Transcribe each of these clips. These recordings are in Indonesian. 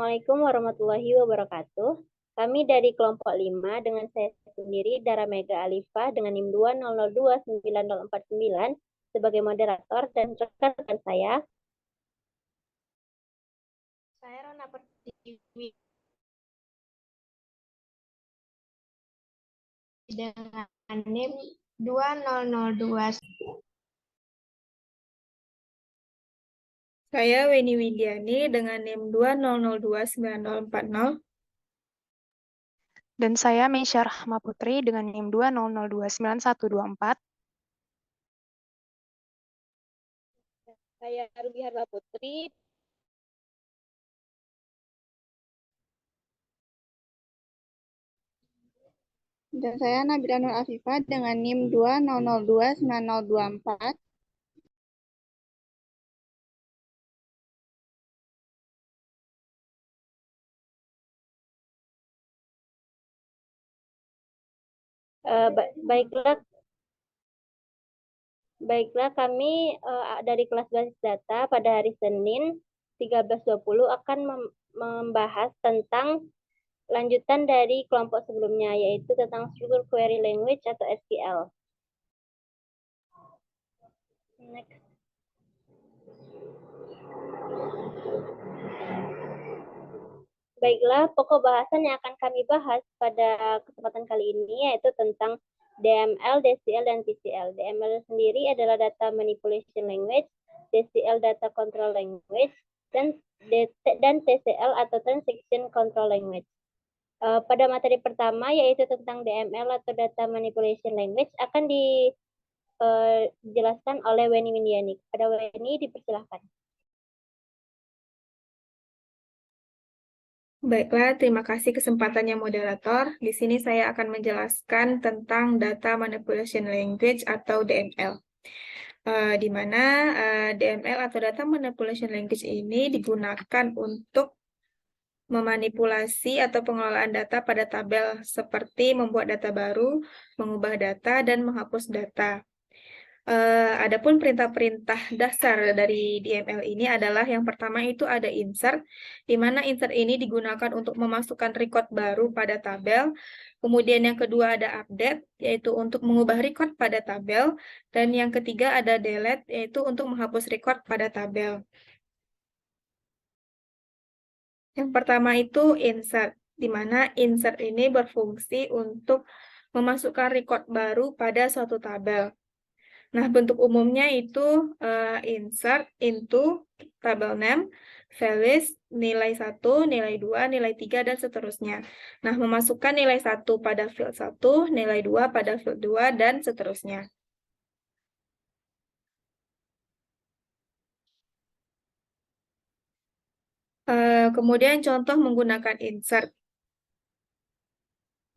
Assalamualaikum warahmatullahi wabarakatuh. Kami dari kelompok 5 dengan saya sendiri, Dara Mega Alifah dengan NIM 2002949 sebagai moderator dan rekan saya Rona Pertiwi dengan NIM 2002. Saya Weni Widiani dengan NIM 2002940. Dan saya Meisya Rahma Putri dengan NIM 200292124. Saya Ruby Harba Putri dan saya Nabila Nur Afifah dengan NIM 2002924. Baiklah, kami dari kelas basis data pada hari Senin 13.20 akan membahas tentang lanjutan dari kelompok sebelumnya, yaitu tentang Structured Query Language atau SQL. Next. Baiklah, pokok bahasan yang akan kami bahas pada kesempatan kali ini yaitu tentang DML, DCL, dan TCL. DML sendiri adalah Data Manipulation Language, DCL Data Control Language, dan TCL atau Transaction Control Language. Pada materi pertama yaitu tentang DML atau Data Manipulation Language akan dijelaskan oleh Weni Windiani. Pada Weni dipersilahkan. Baiklah, terima kasih kesempatannya moderator. Di sini saya akan menjelaskan tentang Data Manipulation Language atau DML. Di mana DML atau Data Manipulation Language ini digunakan untuk memanipulasi atau pengelolaan data pada tabel seperti membuat data baru, mengubah data, dan menghapus data. Adapun perintah-perintah dasar dari DML ini adalah yang pertama itu ada insert, di mana insert ini digunakan untuk memasukkan record baru pada tabel. Kemudian yang kedua ada update, yaitu untuk mengubah record pada tabel. Dan yang ketiga ada delete, yaitu untuk menghapus record pada tabel. Yang pertama itu insert, di mana insert ini berfungsi untuk memasukkan record baru pada suatu tabel. Nah, bentuk umumnya itu insert into tabel name, values, nilai 1, nilai 2, nilai 3, dan seterusnya. Nah, memasukkan nilai 1 pada field 1, nilai 2 pada field 2, dan seterusnya. Kemudian contoh menggunakan insert.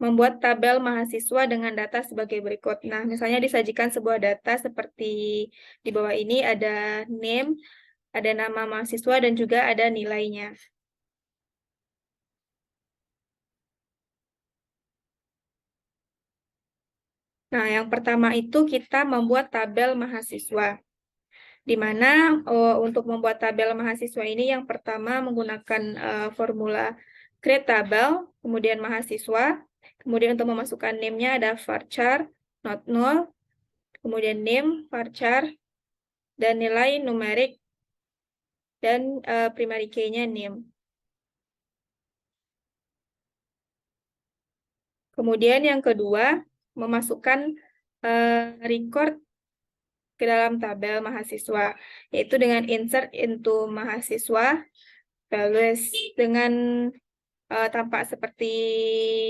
Membuat tabel mahasiswa dengan data sebagai berikut. Nah, misalnya disajikan sebuah data seperti di bawah ini ada name, ada nama mahasiswa, dan juga ada nilainya. Nah, yang pertama itu kita membuat tabel mahasiswa. Di mana untuk membuat tabel mahasiswa ini yang pertama menggunakan formula create tabel, kemudian mahasiswa, kemudian untuk memasukkan name-nya ada varchar, not null, kemudian name, varchar, dan nilai numerik, dan primary key-nya name. Kemudian yang kedua, memasukkan record ke dalam tabel mahasiswa, yaitu dengan insert into mahasiswa, values, dengan tampak seperti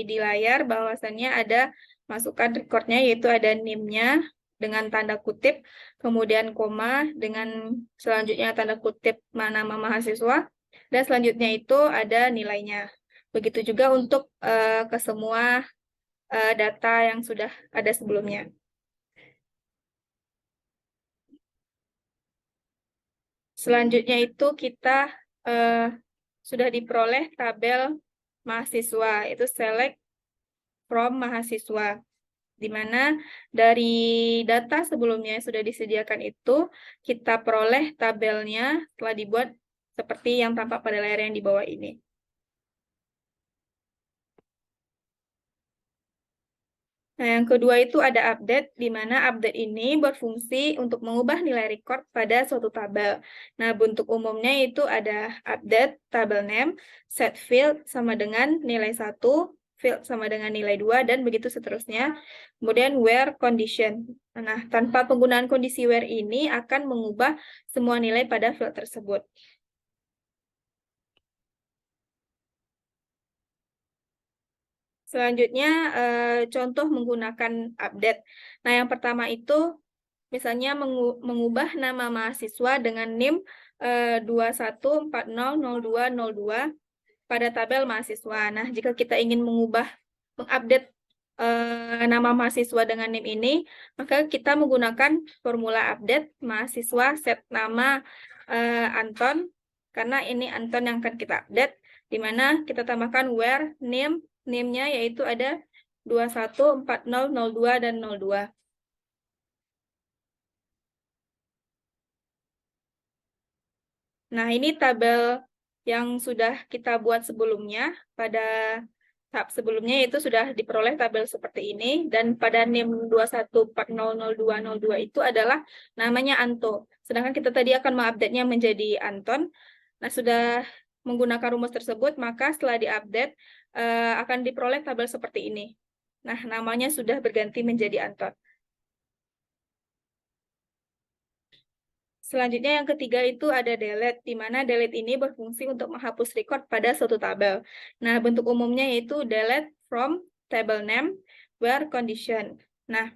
di layar, bahwasannya ada masukkan recordnya, yaitu ada name-nya dengan tanda kutip, kemudian koma dengan selanjutnya tanda kutip nama mahasiswa, dan selanjutnya itu ada nilainya. Begitu juga untuk ke semua data yang sudah ada sebelumnya. Selanjutnya itu kita sudah diperoleh tabel mahasiswa, itu select from mahasiswa, di mana dari data sebelumnya yang sudah disediakan itu kita peroleh tabelnya setelah dibuat seperti yang tampak pada layar yang di bawah ini. Nah, yang kedua itu ada update, di mana update ini berfungsi untuk mengubah nilai record pada suatu tabel. Nah, bentuk umumnya itu ada update, tabel name, set field sama dengan nilai 1, field sama dengan nilai 2, dan begitu seterusnya. Kemudian where condition. Nah, tanpa penggunaan kondisi where ini akan mengubah semua nilai pada field tersebut. Selanjutnya, contoh menggunakan update. Nah, yang pertama itu, misalnya mengubah nama mahasiswa dengan NIM 21400202 pada tabel mahasiswa. Nah, jika kita ingin mengupdate nama mahasiswa dengan NIM ini, maka kita menggunakan formula update mahasiswa set nama Anton, karena ini Anton yang akan kita update, di mana kita tambahkan where name-nya yaitu ada 214002 dan 02. Nah, ini tabel yang sudah kita buat sebelumnya. Pada tahap sebelumnya itu sudah diperoleh tabel seperti ini. Dan pada NIM 21400202 itu adalah namanya Anto. Sedangkan kita tadi akan mengupdate-nya menjadi Anton. Nah, sudah menggunakan rumus tersebut, maka setelah diupdate akan diperoleh tabel seperti ini. Nah, namanya sudah berganti menjadi Anton. Selanjutnya yang ketiga itu ada delete, di mana delete ini berfungsi untuk menghapus record pada suatu tabel. Nah, bentuk umumnya yaitu delete from table name where condition. Nah,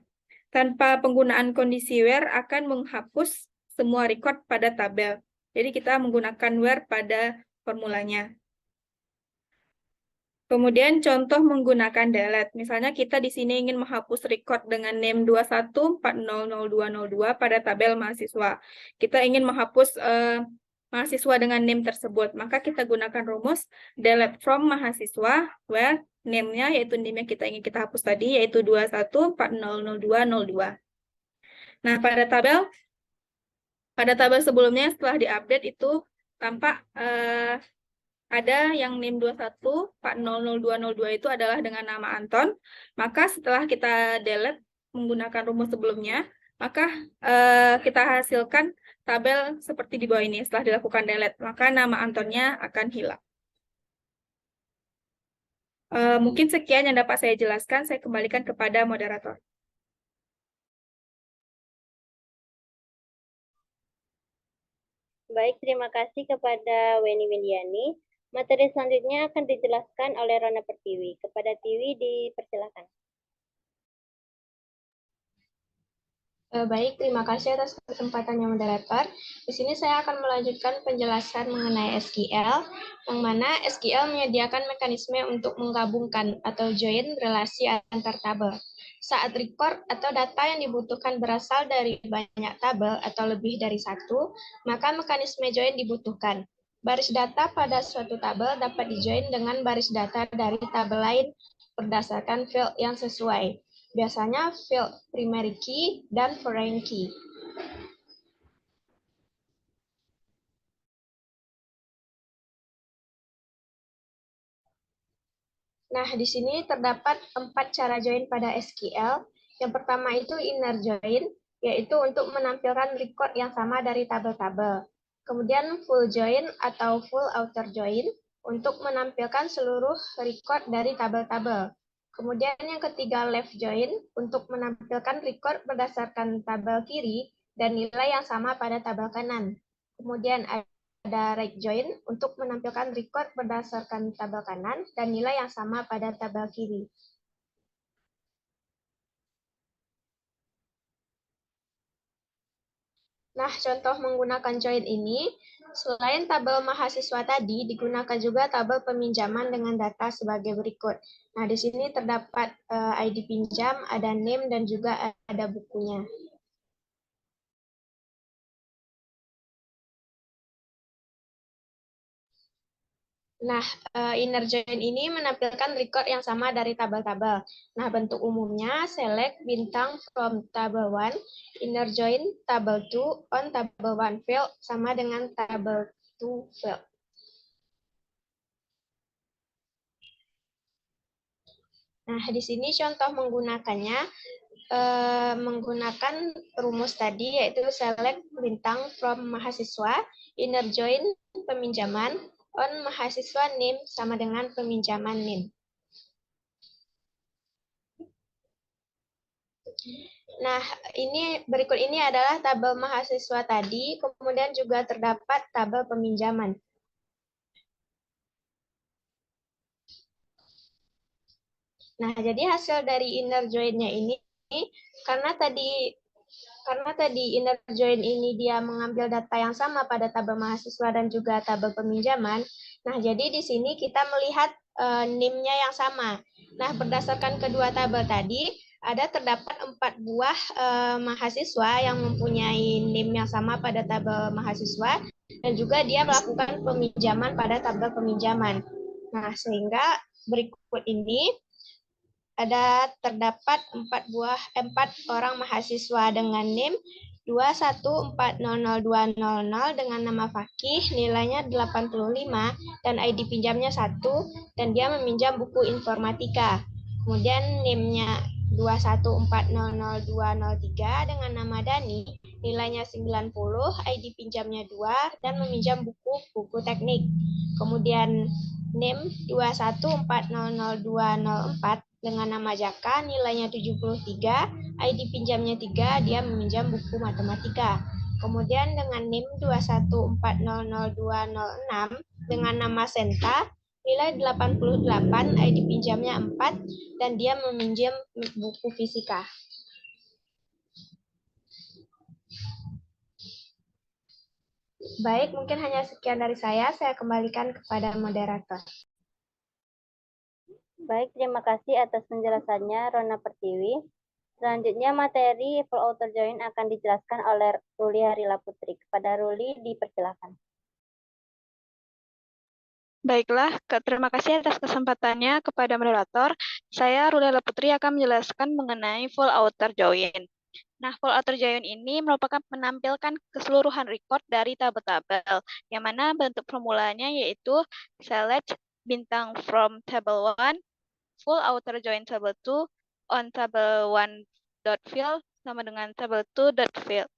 tanpa penggunaan kondisi where akan menghapus semua record pada tabel. Jadi kita menggunakan where pada formulanya. Kemudian contoh menggunakan delete. Misalnya kita di sini ingin menghapus record dengan name 21400202 pada tabel mahasiswa. Kita ingin menghapus mahasiswa dengan name tersebut. Maka kita gunakan rumus delete from mahasiswa where name-nya yaitu name yang kita ingin kita hapus tadi yaitu 21400202. Nah, pada tabel sebelumnya setelah diupdate itu tampak ada yang NIM 21400202 itu adalah dengan nama Anton. Maka setelah kita delete menggunakan rumus sebelumnya, maka kita hasilkan tabel seperti di bawah ini. Setelah dilakukan delete, maka nama Antonnya akan hilang. Mungkin sekian yang dapat saya jelaskan. Saya kembalikan kepada moderator. Baik, terima kasih kepada Weni Windiani. Materi selanjutnya akan dijelaskan oleh Rona Pertiwi. Kepada Tiwi dipersilakan. Baik, terima kasih atas kesempatannya moderator. Di sini saya akan melanjutkan penjelasan mengenai SQL, yang mana SQL menyediakan mekanisme untuk menggabungkan atau join relasi antar tabel. Saat record atau data yang dibutuhkan berasal dari banyak tabel atau lebih dari satu, maka mekanisme join dibutuhkan. Baris data pada suatu tabel dapat dijoin dengan baris data dari tabel lain berdasarkan field yang sesuai. Biasanya field primary key dan foreign key. Nah, di sini terdapat 4 cara join pada SQL. Yang pertama itu inner join, yaitu untuk menampilkan record yang sama dari tabel-tabel. Kemudian full join atau full outer join, untuk menampilkan seluruh record dari tabel-tabel. Kemudian yang ketiga left join, untuk menampilkan record berdasarkan tabel kiri dan nilai yang sama pada tabel kanan. Kemudian ada right join untuk menampilkan record berdasarkan tabel kanan dan nilai yang sama pada tabel kiri. Nah, contoh menggunakan join ini, selain tabel mahasiswa tadi, digunakan juga tabel peminjaman dengan data sebagai berikut. Nah, di sini terdapat ID pinjam, ada name, dan juga ada bukunya. Nah, inner join ini menampilkan record yang sama dari tabel-tabel. Nah, bentuk umumnya select bintang from table 1, inner join table 2 on table 1 field sama dengan table 2 field. Nah, di sini contoh menggunakannya menggunakan rumus tadi, yaitu select bintang from mahasiswa, inner join peminjaman, on mahasiswa name sama dengan peminjaman name. Nah, berikut ini adalah tabel mahasiswa tadi, kemudian juga terdapat tabel peminjaman. Nah, jadi hasil dari inner join-nya ini, karena tadi inner join ini dia mengambil data yang sama pada tabel mahasiswa dan juga tabel peminjaman. Nah, jadi di sini kita melihat NIM-nya yang sama. Nah, berdasarkan kedua tabel tadi, terdapat 4 buah mahasiswa yang mempunyai NIM yang sama pada tabel mahasiswa dan juga dia melakukan peminjaman pada tabel peminjaman. Nah, sehingga berikut ini terdapat 4 orang mahasiswa dengan NIM 2140200 dengan nama Fakih, nilainya 85 dan ID pinjamnya 1 dan dia meminjam buku informatika. Kemudian NIM-nya 2140203 dengan nama Dani, nilainya 90, ID pinjamnya 2 dan meminjam buku teknik. Kemudian NIM 2140204 dengan nama Jaka, nilainya 73, ID pinjamnya 3, dia meminjam buku matematika. Kemudian dengan NIM 2140206 dengan nama Senta, nilai 88, ID pinjamnya 4, dan dia meminjam buku fisika. Baik, mungkin hanya sekian dari saya kembalikan kepada moderator. Baik, terima kasih atas penjelasannya, Rona Pertiwi. Selanjutnya, materi full outer join akan dijelaskan oleh Ruli Harila Putri. Kepada Ruli, dipersilakan. Baiklah, terima kasih atas kesempatannya kepada moderator. Saya Ruli Harila Putri akan menjelaskan mengenai full outer join. Nah, full outer join ini merupakan menampilkan keseluruhan record dari tabel-tabel, yang mana bentuk formulanya yaitu select bintang from table 1, full outer join table 2, on table 1 dot fill sama dengan table 2 dot fill.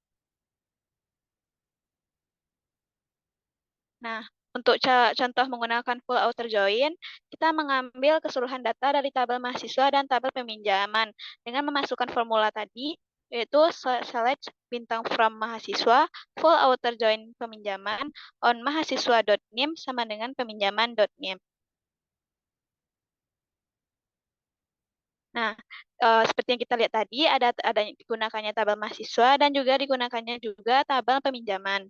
Nah, untuk contoh menggunakan full outer join, kita mengambil keseluruhan data dari tabel mahasiswa dan tabel peminjaman dengan memasukkan formula tadi, yaitu select bintang from mahasiswa, full outer join peminjaman, on mahasiswa.nim sama dengan peminjaman.nim. Nah, seperti yang kita lihat tadi, ada digunakannya tabel mahasiswa dan juga digunakannya juga tabel peminjaman.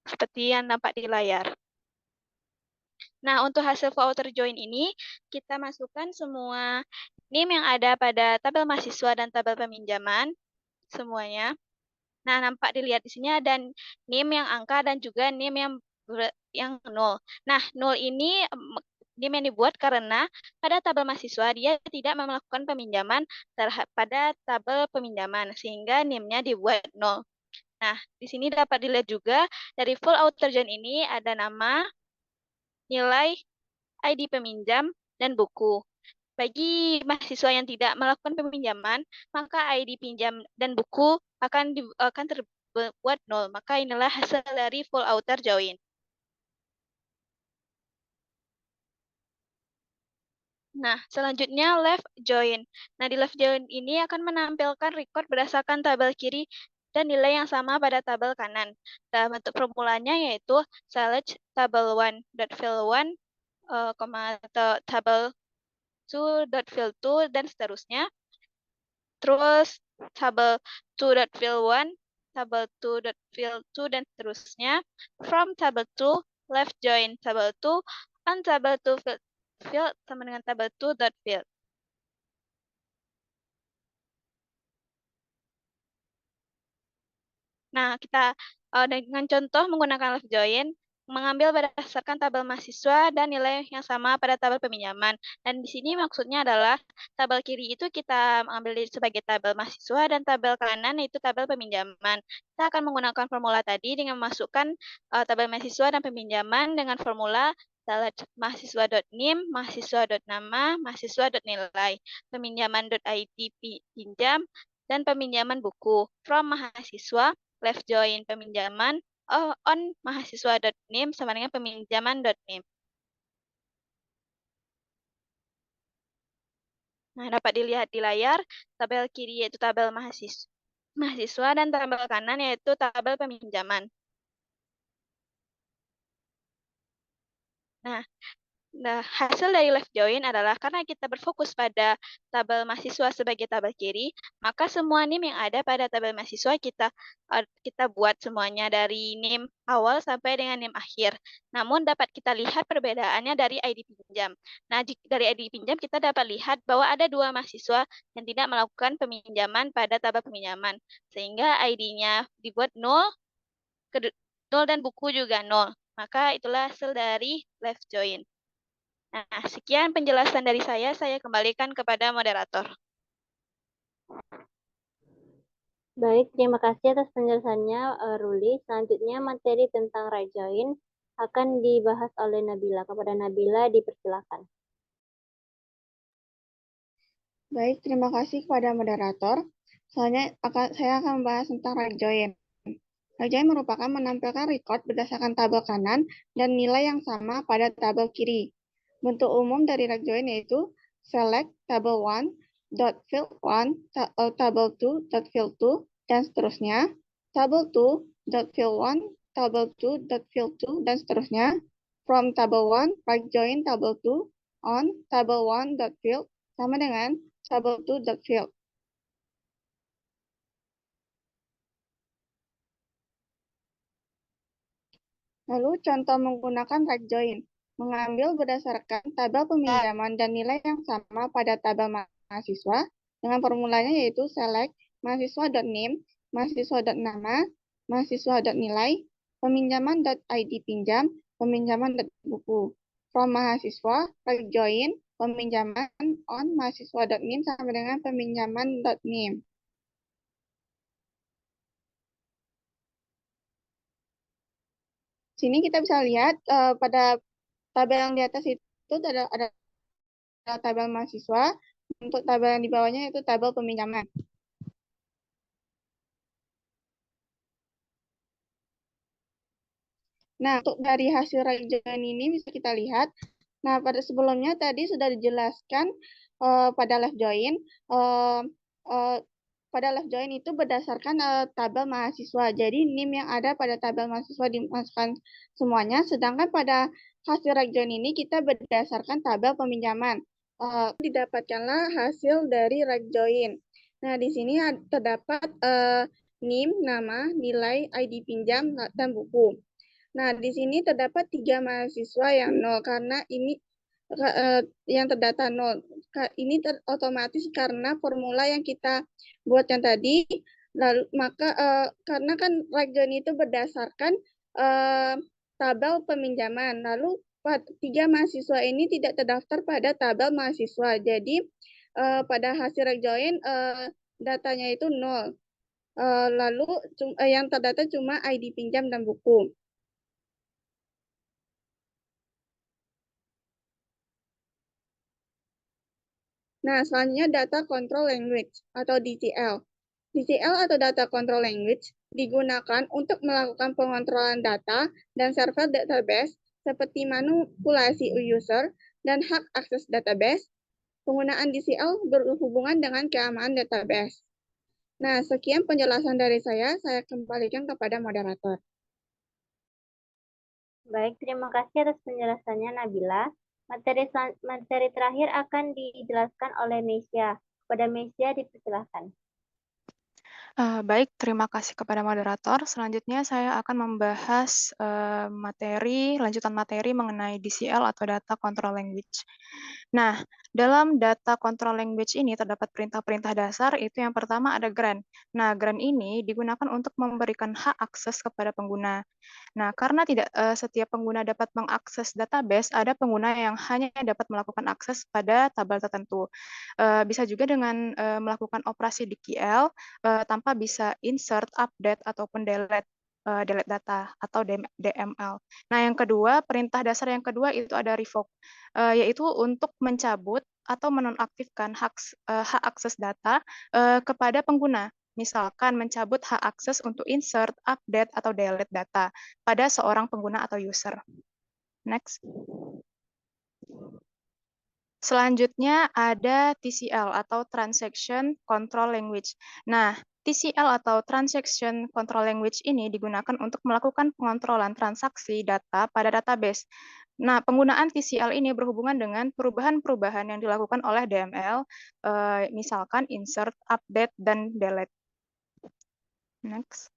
Seperti yang nampak di layar. Nah, untuk hasil full outer join ini, kita masukkan semua NIM yang ada pada tabel mahasiswa dan tabel peminjaman, semuanya. Nah, nampak dilihat di sini ada NIM yang angka dan juga NIM yang 0. Nah, 0 ini NIM yang dibuat karena pada tabel mahasiswa dia tidak melakukan peminjaman pada tabel peminjaman, sehingga NIM-nya dibuat 0. Nah, di sini dapat dilihat juga dari full outer join ini ada nama, nilai, ID peminjam, dan buku. Bagi mahasiswa yang tidak melakukan peminjaman, maka ID pinjam dan buku akan terbuat 0. Maka inilah hasil dari full outer join. Nah, selanjutnya left join. Nah, di left join ini akan menampilkan record berdasarkan tabel kiri dan nilai yang sama pada tabel kanan. Dalam bentuk formulanya yaitu select table 1.fill1, tabel 2.fill2, dan seterusnya. Terus tabel 2.fill1, tabel 2.fill2, dan seterusnya. From table 2, left join table 2, on table 2 field sama dengan tabel 2.fill. Nah, kita dengan contoh menggunakan left join, mengambil berdasarkan tabel mahasiswa dan nilai yang sama pada tabel peminjaman. Dan di sini maksudnya adalah tabel kiri itu kita mengambil sebagai tabel mahasiswa dan tabel kanan yaitu tabel peminjaman. Kita akan menggunakan formula tadi dengan memasukkan tabel mahasiswa dan peminjaman dengan formula select mahasiswa.nim, mahasiswa.nama, mahasiswa.nilai, peminjaman.id pinjam, dan peminjaman buku. From mahasiswa, left join peminjaman, on mahasiswa.nim sama dengan peminjaman.nim. Nah, dapat dilihat di layar, tabel kiri yaitu tabel mahasiswa dan tabel kanan yaitu tabel peminjaman. Nah, hasil dari left join adalah karena kita berfokus pada tabel mahasiswa sebagai tabel kiri, maka semua NIM yang ada pada tabel mahasiswa kita buat semuanya dari NIM awal sampai dengan NIM akhir. Namun dapat kita lihat perbedaannya dari ID pinjam. Nah, dari ID pinjam kita dapat lihat bahwa ada 2 mahasiswa yang tidak melakukan peminjaman pada tabel peminjaman, sehingga ID-nya dibuat 0, 0 dan buku juga 0. Maka itulah hasil dari left join. Nah, sekian penjelasan dari saya kembalikan kepada moderator. Baik, terima kasih atas penjelasannya, Ruli. Selanjutnya materi tentang right join akan dibahas oleh Nabila. Kepada Nabila dipersilakan. Baik, terima kasih kepada moderator. Selanjutnya saya akan membahas tentang right join. Right join merupakan menampilkan record berdasarkan tabel kanan dan nilai yang sama pada tabel kiri. Bentuk umum dari right join yaitu select table 1 dot field 1 table 2 dot field 2 dan seterusnya, table 2 dot field 1 table 2 dot field 2 dan seterusnya, from table 1 right join table 2 on table 1 dot field sama dengan table 2 dot field. Lalu contoh menggunakan right join. Mengambil berdasarkan tabel peminjaman dan nilai yang sama pada tabel mahasiswa dengan formulanya yaitu select mahasiswa.name, mahasiswa.nama, mahasiswa.nilai, peminjaman.id pinjam, peminjaman.buku. From mahasiswa, right join, peminjaman on mahasiswa.name sama dengan peminjaman.name. Sini kita bisa lihat pada tabel yang di atas itu ada tabel mahasiswa, untuk tabel yang di bawahnya itu tabel peminjaman. Nah, untuk dari hasil right join ini bisa kita lihat. Nah, pada sebelumnya tadi sudah dijelaskan pada left join. Pada left join itu berdasarkan tabel mahasiswa. Jadi NIM yang ada pada tabel mahasiswa dimasukkan semuanya, sedangkan pada hasil right join ini kita berdasarkan tabel peminjaman. Didapatkanlah hasil dari right join. Nah, di sini terdapat NIM, nama, nilai, ID pinjam, dan buku. Nah, di sini terdapat 3 mahasiswa yang 0 karena ini yang terdata 0. Ini otomatis karena formula yang kita buat yang tadi. Lalu maka karena kan right join itu berdasarkan tabel peminjaman. Lalu 3 mahasiswa ini tidak terdaftar pada tabel mahasiswa. Jadi pada hasil right join datanya itu 0. Lalu yang terdata cuma ID pinjam dan buku. Nah, selanjutnya data control language atau DCL. DCL atau data control language digunakan untuk melakukan pengontrolan data dan server database seperti manipulasi user dan hak akses database. Penggunaan DCL berhubungan dengan keamanan database. Nah, sekian penjelasan dari saya kembalikan kepada moderator. Baik, terima kasih atas penjelasannya Nabila. Materi terakhir akan dijelaskan oleh Meisya. Kepada Meisya dipersilakan. Baik, terima kasih kepada moderator. Selanjutnya saya akan membahas lanjutan materi mengenai DCL atau Data Control Language. Nah, dalam Data Control Language ini terdapat perintah-perintah dasar, itu yang pertama ada grant. Nah, grant ini digunakan untuk memberikan hak akses kepada pengguna. Nah, karena tidak setiap pengguna dapat mengakses database, ada pengguna yang hanya dapat melakukan akses pada tabel tertentu. Bisa juga dengan melakukan operasi DQL tanpa bisa insert, update, ataupun delete delete data atau DML. Nah, yang kedua, perintah dasar yang kedua itu ada revoke, yaitu untuk mencabut atau menonaktifkan hak akses data kepada pengguna. Misalkan mencabut hak akses untuk insert, update, atau delete data pada seorang pengguna atau user. Next. Selanjutnya ada TCL atau Transaction Control Language. Nah, TCL atau Transaction Control Language ini digunakan untuk melakukan pengontrolan transaksi data pada database. Nah, penggunaan TCL ini berhubungan dengan perubahan-perubahan yang dilakukan oleh DML, misalkan insert, update, dan delete. Next.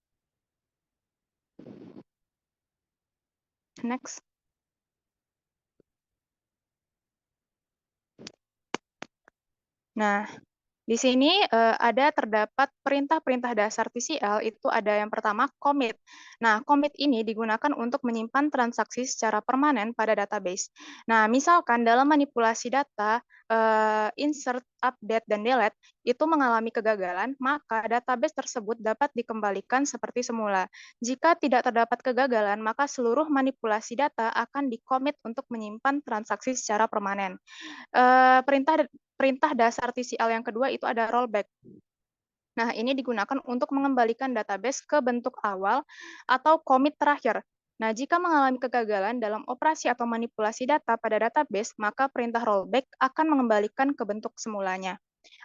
Next. Nah, di sini ada terdapat perintah-perintah dasar TCL, itu ada yang pertama commit. Nah, commit ini digunakan untuk menyimpan transaksi secara permanen pada database. Nah, misalkan dalam manipulasi data, insert, update, dan delete itu mengalami kegagalan, maka database tersebut dapat dikembalikan seperti semula. Jika tidak terdapat kegagalan, maka seluruh manipulasi data akan di-commit untuk menyimpan transaksi secara permanen. Perintah dasar TCL yang kedua itu ada rollback. Nah, ini digunakan untuk mengembalikan database ke bentuk awal atau commit terakhir. Nah, jika mengalami kegagalan dalam operasi atau manipulasi data pada database, maka perintah rollback akan mengembalikan ke bentuk semulanya.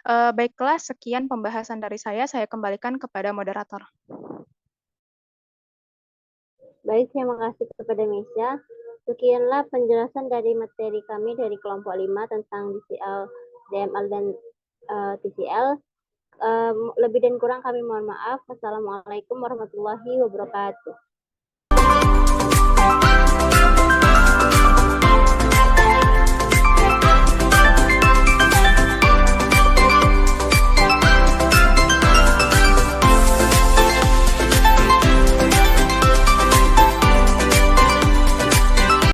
Baiklah, sekian pembahasan dari saya kembalikan kepada moderator. Baik, terima kasih kepada Mesya. Sekianlah penjelasan dari materi kami dari kelompok 5 tentang DCL, DML, dan TCL. Lebih dan kurang kami mohon maaf. Wassalamualaikum warahmatullahi wabarakatuh.